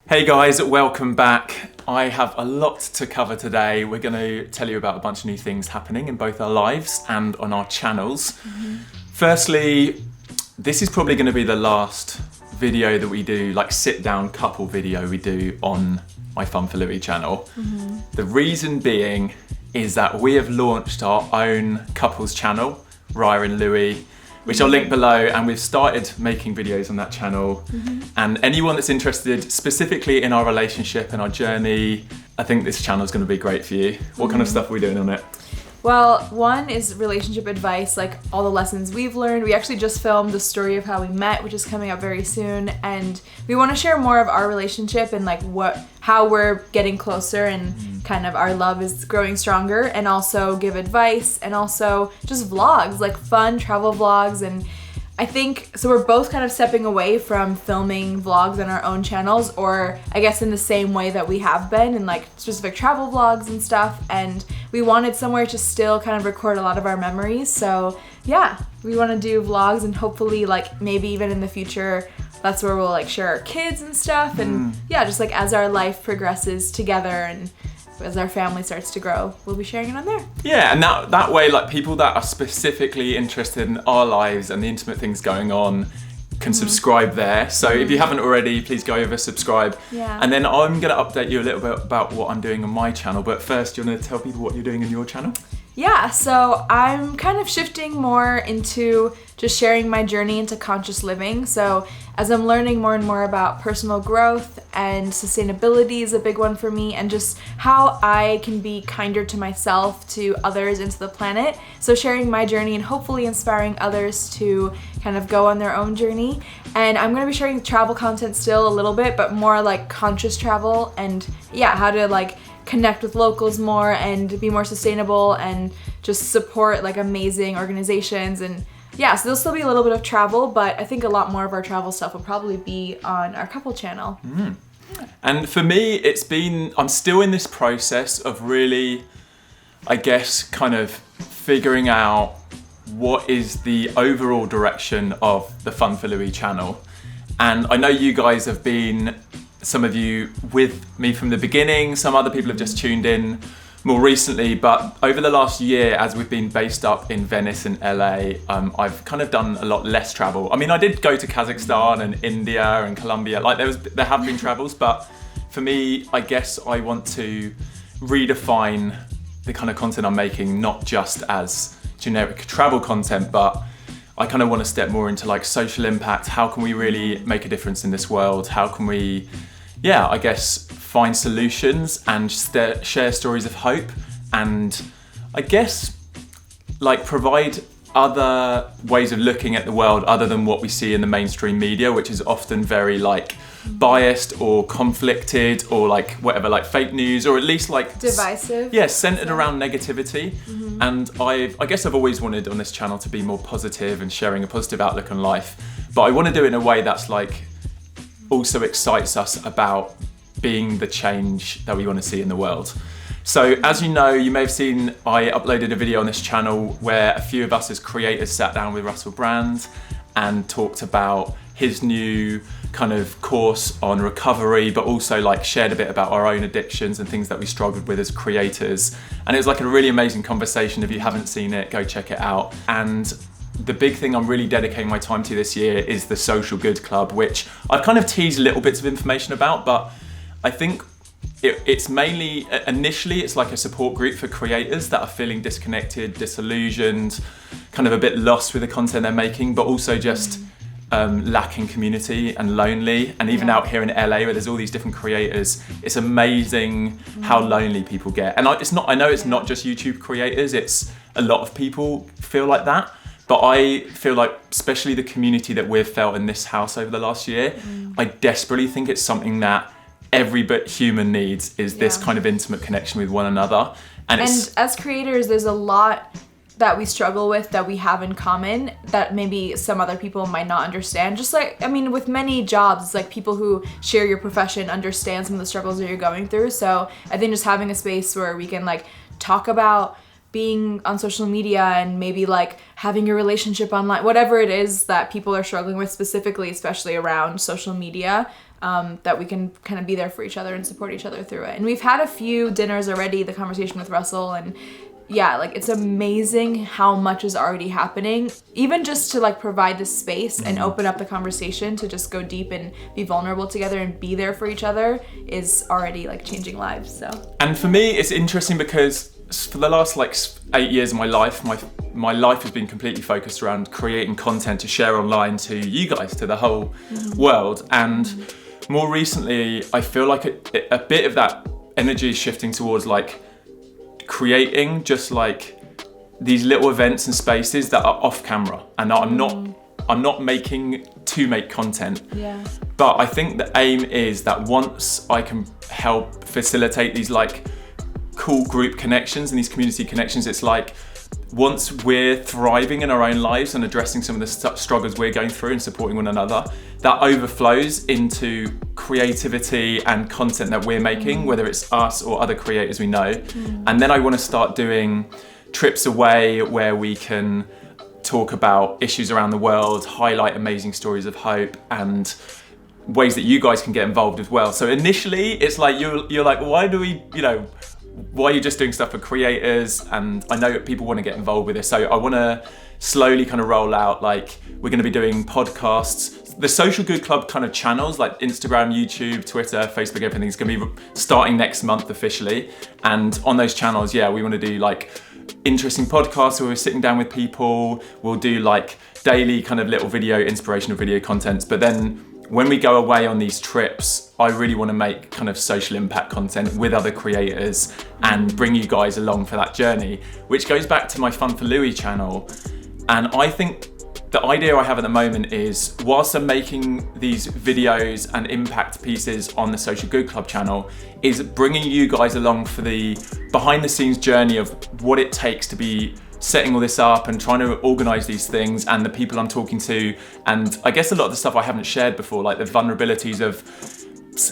Hey guys, welcome back. I have a lot to cover today. We're going to tell you about a bunch of new things happening in both our lives and on our channels. Firstly, this is probably going to be the last video that we do, like sit down couple video we do on my FunForLouis channel. The reason being is that we have launched our own couples channel, Raya and Louis, which I'll link below, and we've started making videos on that channel. And anyone that's interested specifically in our relationship and our journey, I think this channel is going to be great for you. What kind of stuff are we doing on it? Well, one is relationship advice, like all the lessons we've learned. We actually just filmed the story of how we met, which is coming up very soon. And we want to share more of our relationship and like how we're getting closer and kind of our love is growing stronger, and also give advice and also just vlogs, like fun travel vlogs. And I think, so we're both kind of stepping away from filming vlogs on our own channels, or I guess in the same way that we have been in like specific travel vlogs and stuff. And we wanted somewhere to still kind of record a lot of our memories. So yeah, we want to do vlogs, and hopefully like maybe even in the future, that's where we'll like share our kids and stuff. And yeah, just like as our life progresses together and as our family starts to grow, we'll be sharing it on there. Yeah, and that way, like people that are specifically interested in our lives and the intimate things going on can subscribe there. So if you haven't already, please go over, subscribe. Yeah. And then I'm going to update you a little bit about what I'm doing on my channel. But first, you want to tell people what you're doing on your channel? Yeah, so I'm kind of shifting more into just sharing my journey into conscious living. So as I'm learning more and more about personal growth, and sustainability is a big one for me, and just how I can be kinder to myself, to others, and to the planet. So sharing my journey and hopefully inspiring others to kind of go on their own journey. And I'm going to be sharing travel content still a little bit, but more like conscious travel, and yeah, how to like connect with locals more and be more sustainable and just support like amazing organizations. And yeah, so there'll still be a little bit of travel, but I think a lot more of our travel stuff will probably be on our couple channel. And for me, I'm still in this process of really, I guess, kind of figuring out what is the overall direction of the FunForLouis channel. And I know you guys have been, some of you with me from the beginning, some other people have just tuned in more recently, but over the last year, as we've been based up in Venice and LA, I've kind of done a lot less travel. I mean, I did go to Kazakhstan and India and Colombia, like there have been travels, but for me, I guess I want to redefine the kind of content I'm making, not just as generic travel content, but I kind of want to step more into like social impact. How can we really make a difference in this world? How can we, I guess, find solutions and share stories of hope, and I guess like provide other ways of looking at the world other than what we see in the mainstream media, which is often very like biased or conflicted or like whatever, like fake news, or at least like Divisive. Centered around negativity. And I guess I've always wanted on this channel to be more positive and sharing a positive outlook on life, but I want to do it in a way that's like also excites us about being the change that we want to see in the world. So as you know, you may have seen I uploaded a video on this channel where a few of us as creators sat down with Russell Brand and talked about his new kind of course on recovery, but also like shared a bit about our own addictions and things that we struggled with as creators. And it was like a really amazing conversation. If you haven't seen it, go check it out. And the big thing I'm really dedicating my time to this year is the Social Good Club, which I've kind of teased little bits of information about, but I think it's mainly, initially, it's like a support group for creators that are feeling disconnected, disillusioned, kind of a bit lost with the content they're making, but also just lacking community and lonely. And even out here in LA, where there's all these different creators, it's amazing how lonely people get. And I know it's not just YouTube creators, it's a lot of people feel like that. But I feel like, especially the community that we've felt in this house over the last year, I desperately think it's something that every bit human needs, is this kind of intimate connection with one another. And as creators, there's a lot that we struggle with that we have in common that maybe some other people might not understand. Just like, I mean, with many jobs, it's like people who share your profession understand some of the struggles that you're going through. So I think just having a space where we can like talk about being on social media and maybe like having your relationship online, whatever it is that people are struggling with specifically, especially around social media, that we can kind of be there for each other and support each other through it. And we've had a few dinners already, the conversation with Russell, and yeah, like it's amazing how much is already happening, even just to like provide the space and open up the conversation to just go deep and be vulnerable together and be there for each other is already like changing lives. So, and for me it's interesting because for the last like 8 years of my life, my life has been completely focused around creating content to share online to you guys, to the whole world. And more recently I feel like a bit of that energy is shifting towards like creating just like these little events and spaces that are off camera, and I'm not making to make content. Yeah. But I think the aim is that once I can help facilitate these like cool group connections and these community connections, it's like once we're thriving in our own lives and addressing some of the struggles we're going through and supporting one another, that overflows into creativity and content that we're making, whether it's us or other creators we know. And then I want to start doing trips away where we can talk about issues around the world, highlight amazing stories of hope, and ways that you guys can get involved as well. So initially it's like you're like, why are you just doing stuff for creators? And I know people want to get involved with this, so I want to slowly kind of roll out, like we're going to be doing podcasts, the Social Good Club kind of channels like Instagram, YouTube, Twitter, Facebook, everything's going to be starting next month officially. And on those channels, yeah, we want to do like interesting podcasts where we're sitting down with people. We'll do like daily kind of little inspirational video contents. But then when we go away on these trips, I really want to make kind of social impact content with other creators and bring you guys along for that journey, which goes back to my FunForLouis channel. And I think the idea I have at the moment is, whilst I'm making these videos and impact pieces on the Social Good Club channel, is bringing you guys along for the behind the scenes journey of what it takes to be setting all this up and trying to organize these things, and the people I'm talking to, and I guess a lot of the stuff I haven't shared before, like the vulnerabilities of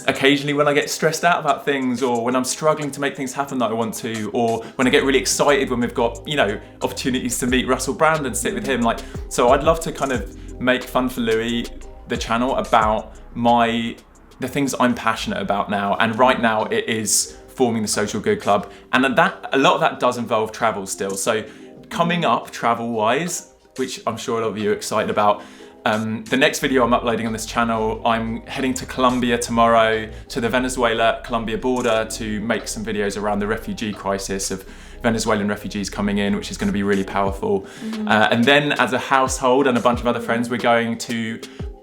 occasionally when I get stressed out about things, or when I'm struggling to make things happen that I want to, or when I get really excited when we've got, opportunities to meet Russell Brand and sit with him. So I'd love to kind of make FunForLouis, the channel, about the things I'm passionate about now. And right now it is forming the Social Good Club, and a lot of that does involve travel still. So coming up travel-wise, which I'm sure a lot of you are excited about, the next video I'm uploading on this channel, I'm heading to Colombia tomorrow, to the Venezuela-Colombia border, to make some videos around the refugee crisis of Venezuelan refugees coming in, which is going to be really powerful. And then as a household and a bunch of other friends, we're going to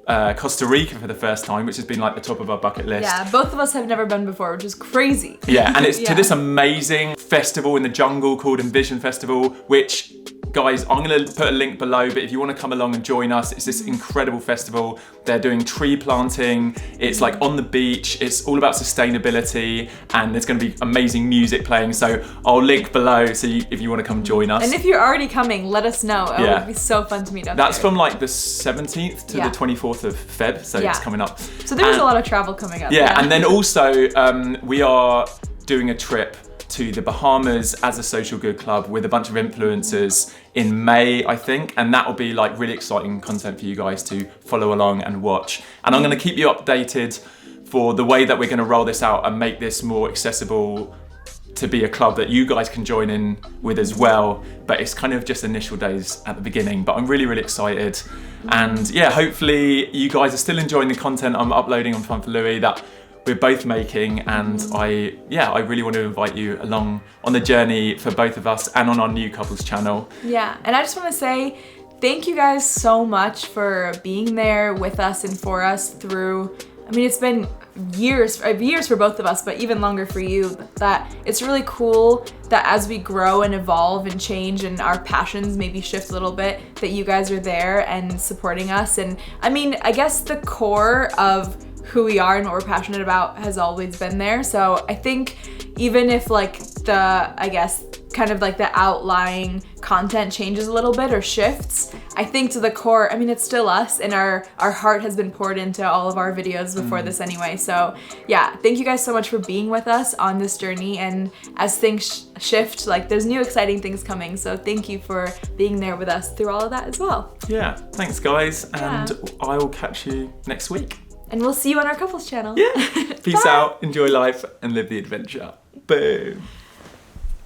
Costa Rica for the first time, which has been like the top of our bucket list. Yeah, both of us have never been before, which is crazy. Yeah, and it's to this amazing festival in the jungle called Envision Festival, which, guys, I'm going to put a link below, but if you want to come along and join us, it's this incredible festival. They're doing tree planting, it's like on the beach, it's all about sustainability, and there's going to be amazing music playing. So I'll link below if you want to come join us. And if you're already coming, let us know. It would be so fun to meet up. That's there. from like the 17th to the 24th of Feb, so it's coming up. So there's a lot of travel coming up. Yeah, and then also we are doing a trip to the Bahamas as a Social Good Club with a bunch of influencers in May, I think, and that will be like really exciting content for you guys to follow along and watch. And I'm going to keep you updated for the way that we're going to roll this out and make this more accessible to be a club that you guys can join in with as well. But it's kind of just initial days at the beginning, but I'm really, really excited. And yeah, hopefully you guys are still enjoying the content I'm uploading on FunForLouis that we're both making, and I really want to invite you along on the journey for both of us and on our new couples channel. Yeah, and I just want to say thank you guys so much for being there with us and for us through, it's been years for both of us, but even longer for you. That it's really cool that as we grow and evolve and change and our passions maybe shift a little bit, that you guys are there and supporting us. And I guess the core of who we are and what we're passionate about has always been there. So I think even if kind of like the outlying content changes a little bit or shifts, I think to the core, it's still us, and our heart has been poured into all of our videos before this anyway. So yeah, thank you guys so much for being with us on this journey, and as things shift, there's new exciting things coming. So thank you for being there with us through all of that as well. Yeah, thanks guys, and I will catch you next week. And we'll see you on our couples channel. Yeah. Peace Bye. out, enjoy life, and live the adventure. Boom.